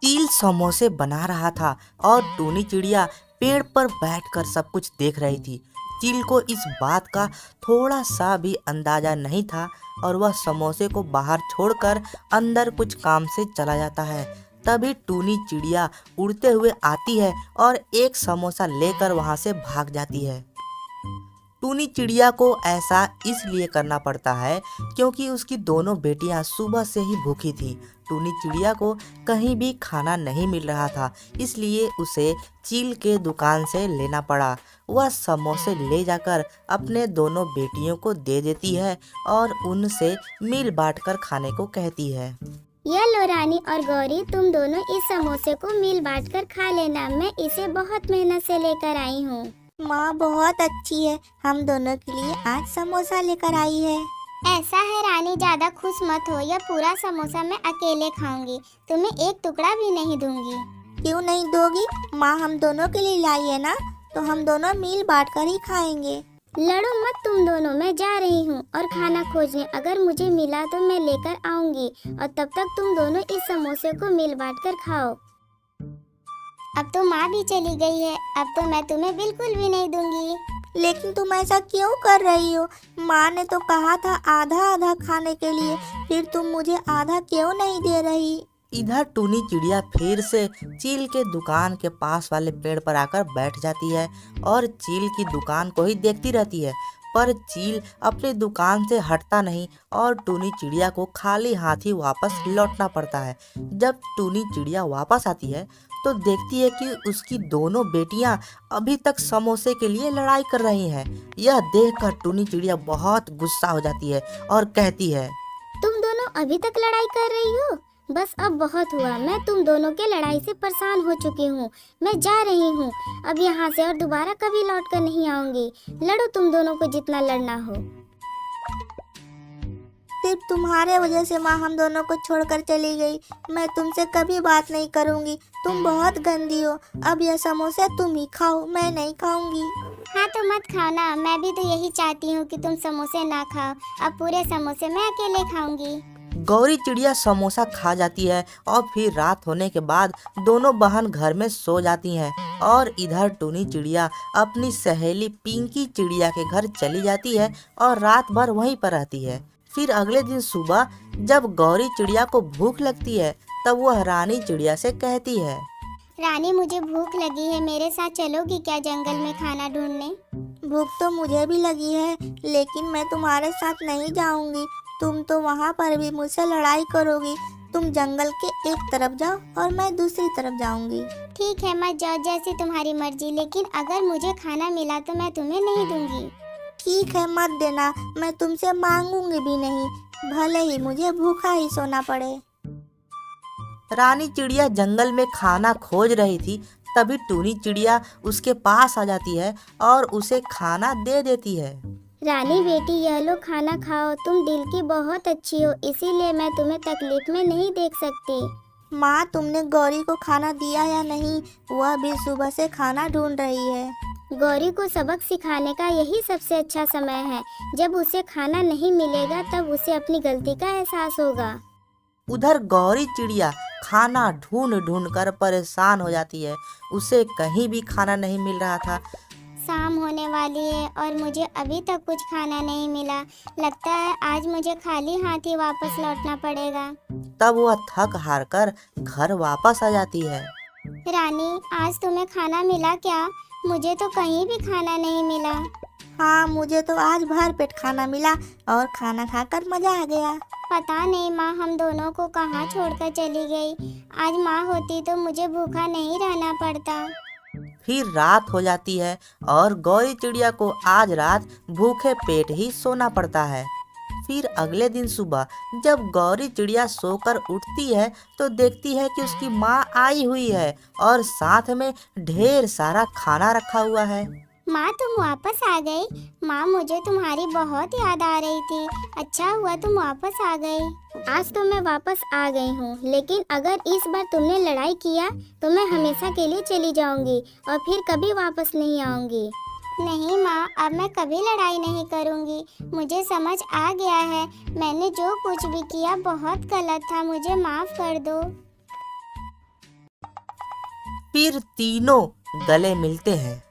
चील समोसे बना रहा था और टूनी चिड़िया पेड़ पर बैठकर सब कुछ देख रही थी। चील को इस बात का थोड़ा सा भी अंदाजा नहीं था और वह समोसे को बाहर छोड़कर अंदर कुछ काम से चला जाता है। तभी टूनी चिड़िया उड़ते हुए आती है और एक समोसा लेकर वहां से भाग जाती है। टूनी चिड़िया को ऐसा इसलिए करना पड़ता है क्योंकि उसकी दोनों बेटियां सुबह से ही भूखी थी। टूनी चिड़िया को कहीं भी खाना नहीं मिल रहा था, इसलिए उसे चील के दुकान से लेना पड़ा। वह समोसे ले जाकर अपने दोनों बेटियों को दे देती है और उनसे मिल बांटकर खाने को कहती है। ये लो रानी और गौरी, तुम दोनों इस समोसे को मिल बांटकर खा लेना। मैं इसे बहुत मेहनत से लेकर आई हूँ। माँ बहुत अच्छी है, हम दोनों के लिए आज समोसा लेकर आई है। ऐसा है रानी, ज्यादा खुश मत हो। यह पूरा समोसा मैं अकेले खाऊंगी, तुम्हें एक टुकड़ा भी नहीं दूंगी। क्यों नहीं दोगी माँ, हम दोनों के लिए लाई है ना, तो हम दोनों मिल बांट कर ही खाएंगे। लड़ो मत तुम दोनों, मैं जा रही हूँ और खाना खोजने। अगर मुझे मिला तो मैं लेकर आऊंगी और तब तक तुम दोनों इस समोसे को मिल बांट कर खाओ। अब तो माँ भी चली गई है, अब तो मैं तुम्हें बिल्कुल भी नहीं दूंगी। लेकिन तुम ऐसा क्यों कर रही हो? माँ ने तो कहा था आधा आधा खाने के लिए, फिर तुम मुझे आधा क्यों नहीं दे रही? इधर टूनी चिड़िया फिर से चील के दुकान के पास वाले पेड़ पर आकर बैठ जाती है और चील की दुकान को ही देखती रहती है। पर चील अपनी दुकान से हटता नहीं और टूनी चिड़िया को खाली हाथ ही वापस लौटना पड़ता है। जब टूनी चिड़िया वापस आती है तो देखती है कि उसकी दोनों बेटियां अभी तक समोसे के लिए लड़ाई कर रही हैं। यह देखकर टूनी चिड़िया बहुत गुस्सा हो जाती है और कहती है, तुम दोनों अभी तक लड़ाई कर रही हो? बस अब बहुत हुआ, मैं तुम दोनों के लड़ाई से परेशान हो चुकी हूँ। मैं जा रही हूँ अब यहाँ से और दोबारा कभी लौट कर नहीं आऊंगी। लड़ो तुम दोनों को जितना लड़ना हो। सिर्फ तुम्हारे वजह से माँ हम दोनों को छोड़कर चली गई। मैं तुमसे कभी बात नहीं करूँगी, तुम बहुत गंदी हो। अब यह समोसा तुम ही खाओ, मैं नहीं खाऊंगी। हाँ तो मत खाओ ना, मैं भी तो यही चाहती हूँ कि तुम समोसे ना खाओ। अब पूरे समोसे मैं अकेले खाऊंगी। गौरी चिड़िया समोसा खा जाती है और फिर रात होने के बाद दोनों बहन घर में सो जाती हैं और इधर टूनी चिड़िया अपनी सहेली पिंकी चिड़िया के घर चली जाती है और रात भर वहीं पर रहती है। फिर अगले दिन सुबह जब गौरी चिड़िया को भूख लगती है तब वह रानी चिड़िया से कहती है, रानी मुझे भूख लगी है, मेरे साथ चलोगी क्या जंगल में खाना ढूंढने? भूख तो मुझे भी लगी है, लेकिन मैं तुम्हारे साथ नहीं जाऊंगी। तुम तो वहाँ पर भी मुझसे लड़ाई करोगी। तुम जंगल के एक तरफ जाओ और मैं दूसरी तरफ जाऊंगी। ठीक है मत जाओ, जैसी तुम्हारी मर्जी, लेकिन अगर मुझे खाना मिला तो मैं तुम्हें नहीं दूंगी। ठीक है मत देना, मैं तुमसे मांगूंगी भी नहीं, भले ही मुझे भूखा ही सोना पड़े। रानी चिड़िया जंगल में खाना खोज रही थी, तभी टूनी चिड़िया उसके पास आ जाती है और उसे खाना दे देती है। रानी बेटी, यह लो खाना खाओ। तुम दिल की बहुत अच्छी हो, इसीलिए मैं तुम्हें तकलीफ में नहीं देख सकती। माँ तुमने गौरी को खाना दिया या नहीं? वह भी सुबह से खाना ढूंढ रही है। गौरी को सबक सिखाने का यही सबसे अच्छा समय है। जब उसे खाना नहीं मिलेगा तब उसे अपनी गलती का एहसास होगा। उधर गौरी चिड़िया खाना ढूंढ ढूंढ कर परेशान हो जाती है। उसे कहीं भी खाना नहीं मिल रहा था। शाम होने वाली है और मुझे अभी तक कुछ खाना नहीं मिला। लगता है आज मुझे खाली हाथ ही वापस लौटना पड़ेगा। तब वह थक हार कर घर वापस आ जाती है। रानी, आज तुम्हें खाना मिला क्या? मुझे तो कहीं भी खाना नहीं मिला। हाँ मुझे तो आज भर पेट खाना मिला और खाना खाकर मजा आ गया। पता नहीं माँ हम दोनों को कहाँ छोड़कर चली गई। आज माँ होती तो मुझे भूखा नहीं रहना पड़ता। फिर रात हो जाती है और गौरी चिड़िया को आज रात भूखे पेट ही सोना पड़ता है। फिर अगले दिन सुबह जब गौरी चिड़िया सोकर उठती है तो देखती है कि उसकी माँ आई हुई है और साथ में ढेर सारा खाना रखा हुआ है। माँ तुम वापस आ गई। माँ मुझे तुम्हारी बहुत याद आ रही थी। अच्छा हुआ तुम वापस आ गई। आज तो मैं वापस आ गई हूँ, लेकिन अगर इस बार तुमने लड़ाई किया तो मैं हमेशा के लिए चली जाऊंगी और फिर कभी वापस नहीं आऊंगी। नहीं माँ, अब मैं कभी लड़ाई नहीं करूंगी। मुझे समझ आ गया है, मैंने जो कुछ भी किया बहुत गलत था, मुझे माफ कर दो। फिर तीनों गले मिलते हैं।